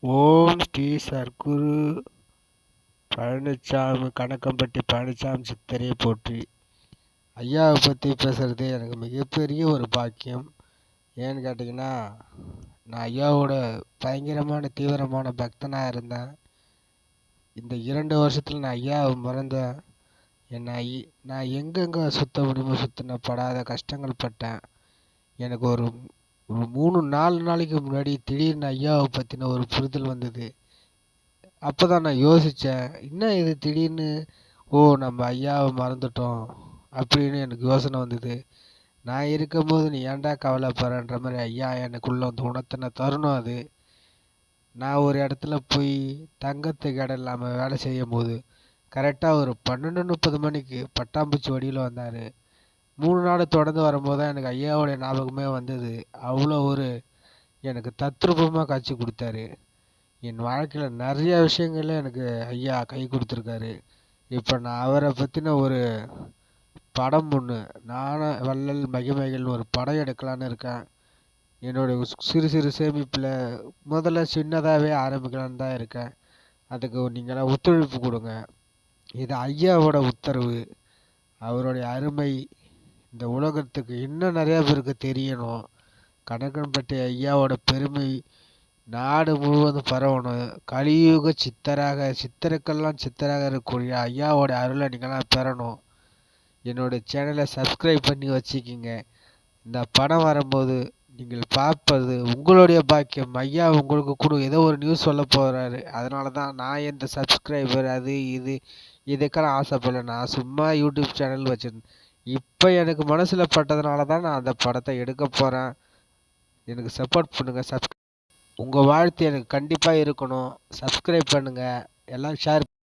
ஓம் ஸ்ரீ சர்க்குரு பழனிசாமி கணக்கம்பட்டி பழனிசாமி சித்தரை போற்றி. ஐயாவை பற்றி பேசுகிறது எனக்கு மிகப்பெரிய ஒரு பாக்கியம். ஏன்னு கேட்டிங்கன்னா, நான் ஐயாவோட பயங்கரமான தீவிரமான பக்தனாக இருந்தேன். இந்த 2 வருஷத்தில் நான் ஐயாவை மறந்தேன். நான் எங்கெங்கே சுற்ற முடியுமோ சுற்றின, படாத கஷ்டங்கள் பட்டேன். எனக்கு ஒரு 3-4 நாளைக்கு முன்னாடி திடீர்னு ஐயாவை பற்றின ஒரு புரிதல் வந்தது. அப்போ தான் நான் யோசித்தேன், என்ன இது திடீர்னு நம்ம ஐயாவை மறந்துட்டோம் அப்படின்னு எனக்கு யோசனை வந்தது. நான் இருக்கும்போது நீ ஏன்டா கவலைப்படுறன்ற மாதிரி ஐயா எனக்குள்ளே வந்து உணர்த்தின தருணம் அது. நான் ஒரு இடத்துல போய் தங்கத்துக்கு இடம் இல்லாமல் வேலை செய்யும் போது கரெக்டாக ஒரு 12:30 மணிக்கு பட்டாம்பூச்சி வடிவில் வந்தார். 3 நாள் தொடர்ந்து வரும்போது தான் எனக்கு ஐயாவோடைய ஞாபகமே வந்தது. அவ்வளோ ஒரு எனக்கு தத்ரூபமாக காட்சி கொடுத்தாரு. என் வாழ்க்கையில் நிறைய விஷயங்கள்ல எனக்கு ஐயா கை கொடுத்துருக்காரு. இப்போ நான் அவரை பற்றின ஒரு படம் ஒன்று, ஞான வள்ளல் மகிமைகள்னு ஒரு படம் எடுக்கலான்னு இருக்கேன். என்னுடைய சிறு சிறு சேமிப்பில் முதல்ல சின்னதாகவே ஆரம்பிக்கலான்னு தான் இருக்கேன். அதுக்கு நீங்களாம் ஒத்துழைப்பு கொடுங்க. இது ஐயாவோட உத்தரவு. அவருடைய அருமை இந்த உலகத்துக்கு இன்னும் நிறையா பேருக்கு தெரியணும். கணக்கன்பட்டி ஐயாவோட பெருமை நாடு முழுவதும் பரவணும். கலியுக சித்தருக்கெல்லாம் சித்தராக இருக்கக்கூடிய ஐயாவோட அருளை நீங்களாம் பெறணும். என்னோடய சேனலை சப்ஸ்கிரைப் பண்ணி வச்சுக்கிங்க. இந்த படம் வரும்போது நீங்கள் பார்ப்பது உங்களுடைய பாக்கியம். ஐயா உங்களுக்கு கூட ஏதோ ஒரு நியூஸ் சொல்ல போகிறாரு. அதனால தான் நான் எந்த சப்ஸ்கிரைபர் அது இதுக்கெல்லாம் ஆசைப்படல. நான் சும்மா யூடியூப் சேனல் வச்சுருந்தேன். இப்போ எனக்கு மனசில் பட்டதுனால தான் நான் அந்த படத்தை எடுக்க போகிறேன். எனக்கு சப்போர்ட் பண்ணுங்கள். உங்கள் வாழ்த்து எனக்கு கண்டிப்பாக இருக்கணும். சப்ஸ்கிரைப் பண்ணுங்கள், எல்லாம் ஷேர்